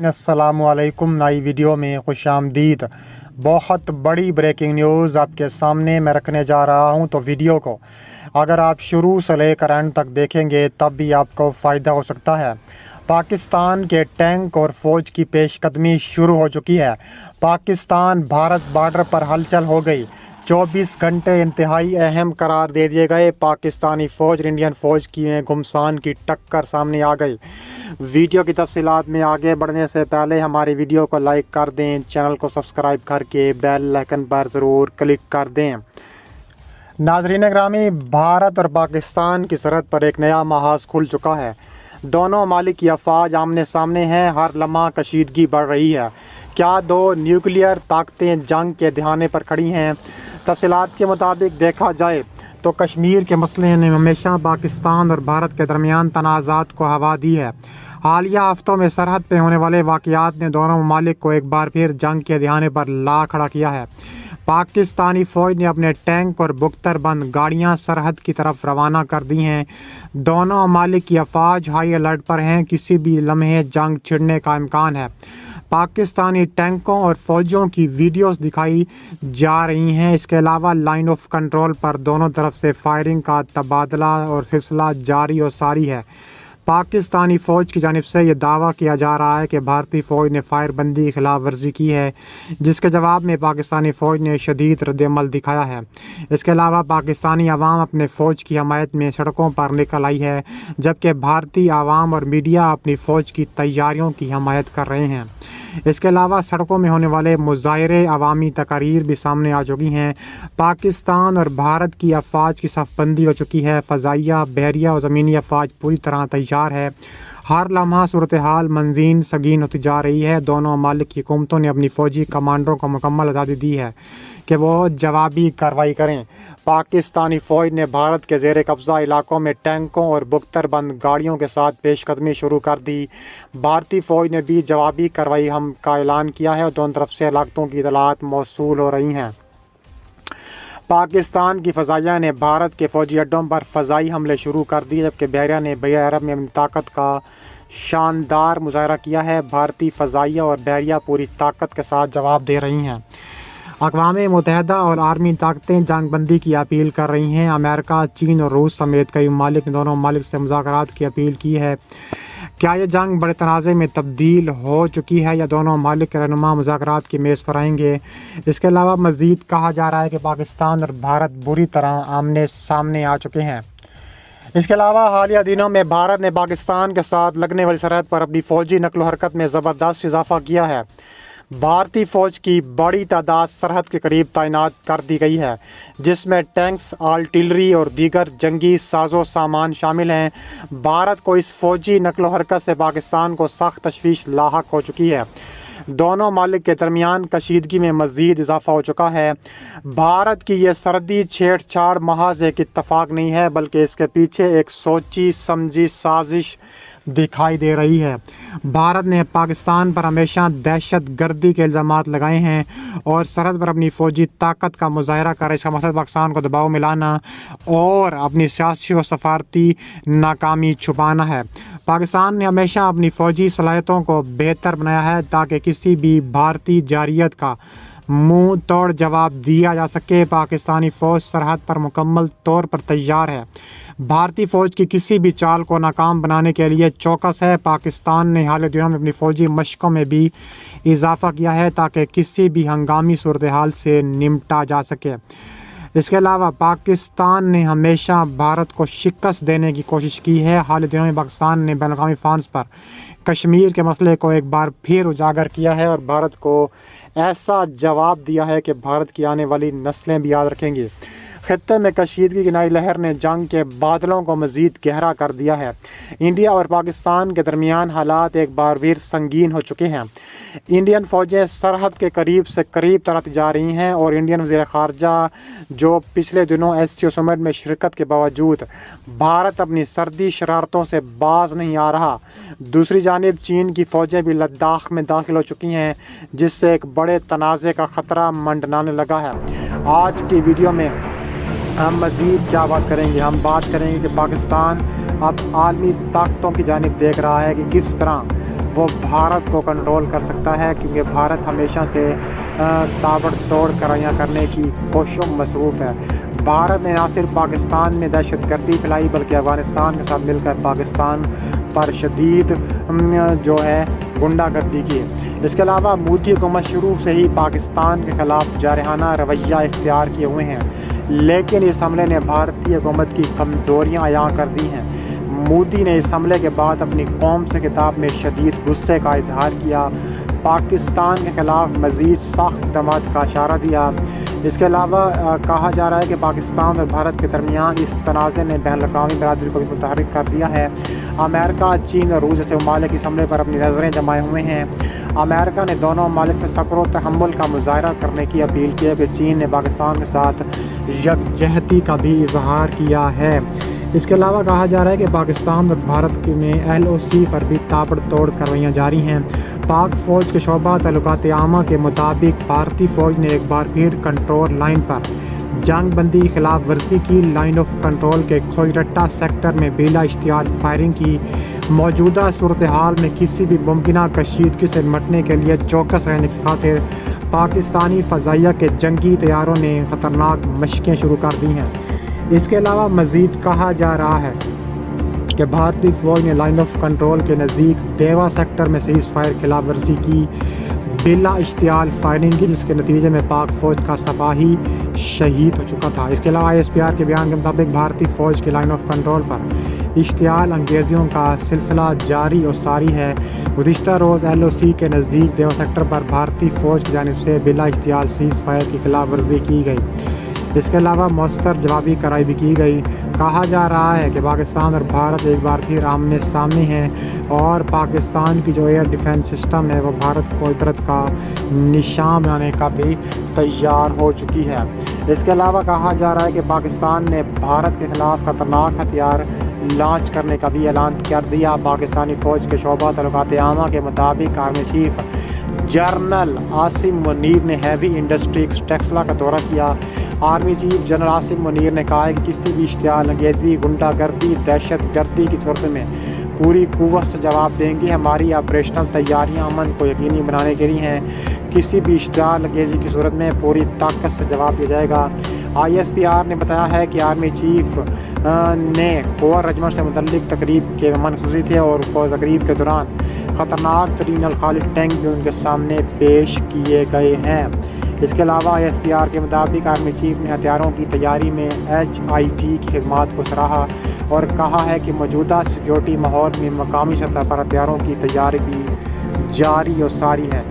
अस्सलामुअलैकुम। नई वीडियो में खुश आमदीद। बहुत बड़ी ब्रेकिंग न्यूज़ आपके सामने मैं रखने जा रहा हूं, तो वीडियो को अगर आप शुरू से लेकर एंड तक देखेंगे तब भी आपको फ़ायदा हो सकता है। पाकिस्तान के टैंक और फ़ौज की पेशकदमी शुरू हो चुकी है। पाकिस्तान भारत बॉर्डर पर हलचल हो गई। 24 घंटे इंतहाई अहम करार दे दिए गए। पाकिस्तानी फ़ौज और इंडियन फ़ौज की घुमसान की टक्कर सामने आ गई। वीडियो की तफसीलात में आगे बढ़ने से पहले हमारी वीडियो को लाइक कर दें, चैनल को सब्सक्राइब करके बेल आइकन पर ज़रूर क्लिक कर दें। नाज़रीन ग्रामी, भारत और पाकिस्तान की सरहद पर एक नया महाज खुल चुका है। दोनों ममालिक की अफवाज आमने सामने हैं। हर लम्हा कशीदगी बढ़ रही है। क्या दो न्यूक्लियर ताकतें जंग के दहाने पर खड़ी हैं? तफसीलात के मुताबिक देखा जाए तो कश्मीर के मसले ने हमेशा पाकिस्तान और भारत के दरमियान तनाज़ात को हवा दी है। हालिया हफ्तों में सरहद पर होने वाले वाक़यात ने दोनों ममालिक को एक बार फिर जंग के दहाने पर ला खड़ा किया है। पाकिस्तानी फ़ौज ने अपने टैंक और बुख्तरबंद गाड़ियां सरहद की तरफ रवाना कर दी हैं। दोनों ममालिक की अफवाज हाई अलर्ट पर हैं। किसी भी लम्हे जंग छिड़ने का इम्कान है। पाकिस्तानी टैंकों और फ़ौजियों की वीडियोस दिखाई जा रही हैं। इसके अलावा लाइन ऑफ कंट्रोल पर दोनों तरफ से फायरिंग का तबादला और सिलसिला जारी और सारी है। पाकिस्तानी फ़ौज की जानिब से ये दावा किया जा रहा है कि भारतीय फ़ौज ने फायरबंदी की खिलाफ वर्जी की है, जिसके जवाब में पाकिस्तानी फ़ौज ने शदीद रद्दअमल दिखाया है। इसके अलावा पाकिस्तानी अवाम अपने फ़ौज की हमायत में सड़कों पर निकल आई है, जबकि भारतीय अवाम और मीडिया अपनी फ़ौज की तैयारियों की हमायत कर रहे हैं। इसके अलावा सड़कों में होने वाले मुजाहरे, अवामी तकारीर भी सामने आ चुकी हैं। पाकिस्तान और भारत की अफवाज की सफ़बंदी हो चुकी है। फ़ज़ाइया, बहरिया और ज़मीनी अफवाज पूरी तरह तैयार है। हर लम्हा सूरत हाल मंजीन सगीन होती जा रही है। दोनों ममालिक की हुकूमतों ने अपनी फ़ौजी कमांडरों को मुकम्मल आज़ादी दी है कि वो जवाबी कार्रवाई करें। पाकिस्तानी फ़ौज ने भारत के ज़ेर कब्ज़ा इलाकों में टैंकों और बुख्तरबंद गाड़ियों के साथ पेशकदमी शुरू कर दी। भारतीय फ़ौज ने भी जवाबी कार्रवाई का ऐलान किया है और दोनों तरफ से हलाकतों की इतलात मौसूल हो रही हैं। पाकिस्तान की फ़ज़ाइया ने भारत के फ़ौजी अड्डों पर फ़ज़ाई हमले शुरू कर दिए, जबकि बहरिया ने बहर अरब में अपनी ताकत का शानदार मुजाहरा किया है। भारतीय फ़ज़ाइया और बहरिया पूरी ताकत के साथ जवाब दे रही हैं। अक़वाम मुत्तहिदा और आर्मी ताकतें जंग बंदी की अपील कर रही हैं। अमेरिका, चीन और रूस समेत कई ममालिक ने दोनों ममालिक से मुज़ाकरात की अपील की है। क्या ये जंग बड़े तनाज़े में तब्दील हो चुकी है या दोनों ममालिक के रहनुमा मुज़ाकरात की मेज़ पर आएंगे? इसके अलावा मज़ीद कहा जा रहा है कि पाकिस्तान और भारत बुरी तरह आमने सामने आ चुके हैं। इसके अलावा हालिया दिनों में भारत ने पाकिस्तान के साथ लगने वाली सरहद पर अपनी फ़ौजी नकलो हरकत में ज़बरदस्त इजाफ़ा किया है। भारतीय फ़ौज की बड़ी तादाद सरहद के करीब तैनात कर दी गई है, जिसमें टैंक्स, आर्टिलरी और दीगर जंगी साजो सामान शामिल हैं। भारत को इस फ़ौजी नकलो हरकत से पाकिस्तान को सख्त तशवीश लाहक हो चुकी है। दोनों ममालिक के दरमियान कशीदगी में मज़ीद इजाफ़ा हो चुका है। भारत की यह सरहदी छेड़छाड़ महज एक इत्तफ़ाक़ नहीं है, बल्कि इसके पीछे एक सोची समझी साजिश दिखाई दे रही है। भारत ने पाकिस्तान पर हमेशा दहशत गर्दी के इल्ज़ामात लगाए हैं और सरहद पर अपनी फ़ौजी ताकत का मुजाहरा कर इसका मकसद पाकिस्तान को दबाव में लाना और अपनी सियासी और सफारती नाकामी छुपाना है। पाकिस्तान ने हमेशा अपनी फ़ौजी सलाहियतों को बेहतर बनाया है ताकि किसी भी भारतीय जारियत का मुंह तोड़ जवाब दिया जा सके। पाकिस्तानी फ़ौज सरहद पर मुकम्मल तौर पर तैयार है। भारतीय फ़ौज की किसी भी चाल को नाकाम बनाने के लिए चौकस है। पाकिस्तान ने हाल दिनों में अपनी फ़ौजी मशक़ों में भी इजाफ़ा किया है ताकि किसी भी हंगामी सूरत हाल से निपटा जा सके। इसके अलावा पाकिस्तान ने हमेशा भारत को शिकस्त देने की कोशिश की है। हाल दिनों में पाकिस्तान ने बैनुल-अक़वामी फ़ांस पर कश्मीर के मसले को एक बार फिर उजागर किया है और भारत को ऐसा जवाब दिया है कि भारत की आने वाली नस्लें भी याद रखेंगी। खित्ते में कशीदगी की नई लहर ने जंग के बादलों को मज़ीद गहरा कर दिया है। इंडिया और पाकिस्तान के दरमियान हालात एक बार फिर संगीन हो चुके हैं। इंडियन फ़ौजें सरहद के करीब से करीब तरफ जा रही हैं और इंडियन वज़ीर ख़ारजा जो पिछले दिनों SCO समिट में शिरकत के बावजूद भारत अपनी सर्दी शरारतों से बाज नहीं आ रहा। दूसरी जानिब चीन की फ़ौजें भी लद्दाख में दाखिल हो चुकी हैं, जिससे एक बड़े तनाज़े का ख़तरा मंडराने लगा है। आज की वीडियो में हम मज़ीद क्या बात करेंगे? हम बात करेंगे कि पाकिस्तान अब आलमी ताकतों की जानिब देख रहा है कि किस तरह وہ بھارت کو کنٹرول کر سکتا ہے، کیونکہ بھارت ہمیشہ سے تابڑ توڑ کرائیاں کرنے کی کوششوں میں مصروف ہے۔ بھارت نے نہ صرف پاکستان میں دہشت گردی پھیلائی بلکہ افغانستان کے ساتھ مل کر پاکستان پر شدید جو ہے غنڈہ گردی کی۔ اس کے علاوہ مودی حکومت شروع سے ہی پاکستان کے خلاف جارحانہ رویہ اختیار کیے ہوئے ہیں، لیکن اس حملے نے بھارتی حکومت کی کمزوریاں عیاں کر دی ہیں۔ مودی نے اس حملے کے بعد اپنی قوم سے خطاب میں شدید غصے کا اظہار کیا، پاکستان کے خلاف مزید سخت اقدامات کا اشارہ دیا۔ اس کے علاوہ کہا جا رہا ہے کہ پاکستان اور بھارت کے درمیان اس تنازع نے بین الاقوامی برادری کو بھی متحرک کر دیا ہے۔ امریکہ، چین اور روس جیسے ممالک اس حملے پر اپنی نظریں جمائے ہوئے ہیں۔ امریکہ نے دونوں ممالک سے صبر و تحمل کا مظاہرہ کرنے کی اپیل کی ہے کہ چین نے پاکستان کے ساتھ یکجہتی کا بھی اظہار کیا ہے۔ اس کے علاوہ کہا جا رہا ہے کہ پاکستان اور بھارت میں LOC پر بھی تابڑ توڑ کارروائیاں جاری ہیں۔ پاک فوج کے شعبہ تعلقات عامہ کے مطابق بھارتی فوج نے ایک بار پھر کنٹرول لائن پر جنگ بندی خلاف ورزی کی، لائن آف کنٹرول کے کھوجرٹا سیکٹر میں بلا اشتعال فائرنگ کی۔ موجودہ صورتحال میں کسی بھی ممکنہ کشیدگی سے نمٹنے کے لیے چوکس رہنے کی خاطر پاکستانی فضائیہ کے جنگی طیاروں نے خطرناک مشقیں شروع کر دی ہیں۔ اس کے علاوہ مزید کہا جا رہا ہے کہ بھارتی فوج نے لائن آف کنٹرول کے نزدیک دیوا سیکٹر میں سیز فائر خلاف ورزی کی، بلا اشتعال فائرنگ کی، جس کے نتیجے میں پاک فوج کا سپاہی شہید ہو چکا تھا۔ اس کے علاوہ ISPR کے بیان کے مطابق بھارتی فوج کی لائن آف کنٹرول پر اشتعال انگیزیوں کا سلسلہ جاری و ساری ہے۔ گزشتہ روز LOC کے نزدیک دیوا سیکٹر پر بھارتی فوج کی جانب سے بلا اشتعال سیز فائر کی خلاف ورزی کی گئی۔ اس کے علاوہ مؤثر جوابی کارروائی بھی کی گئی۔ کہا جا رہا ہے کہ پاکستان اور بھارت ایک بار پھر آمنے سامنے ہیں اور پاکستان کی جو ایئر ڈیفنس سسٹم ہے وہ بھارت کو عبرت کا نشان بنانے کا بھی تیار ہو چکی ہے۔ اس کے علاوہ کہا جا رہا ہے کہ پاکستان نے بھارت کے خلاف خطرناک ہتھیار لانچ کرنے کا بھی اعلان کر دیا۔ پاکستانی فوج کے شعبہ تعلقات عامہ کے مطابق army chief general Asim Munir نے ہیوی انڈسٹریز ٹیکسلا کا دورہ کیا۔ Army chief general Asim Munir نے کہا ہے کہ کسی بھی اشتعال انگیزی، غنڈہ گردی، دہشت گردی کی صورت میں پوری قوت سے جواب دیں گے۔ ہماری آپریشنل تیاریاں امن کو یقینی بنانے کے لیے ہیں۔ کسی بھی اشتعال انگیزی کی صورت میں پوری طاقت سے جواب دیا جائے گا۔ ISPR نے بتایا ہے کہ آرمی چیف نے کور رجمنٹ سے متعلق تقریب کے منصوصی تھے اور تقریب کے دوران خطرناک ترین الخالق ٹینک بھی ان کے سامنے پیش کیے گئے ہیں۔ اس کے علاوہ ISPR کے مطابق آرمی چیف نے ہتھیاروں کی تیاری میں HIT کی خدمات کو سراہا اور کہا ہے کہ موجودہ سیکیورٹی ماحول میں مقامی سطح پر ہتھیاروں کی تیاری بھی جاری و ساری ہے۔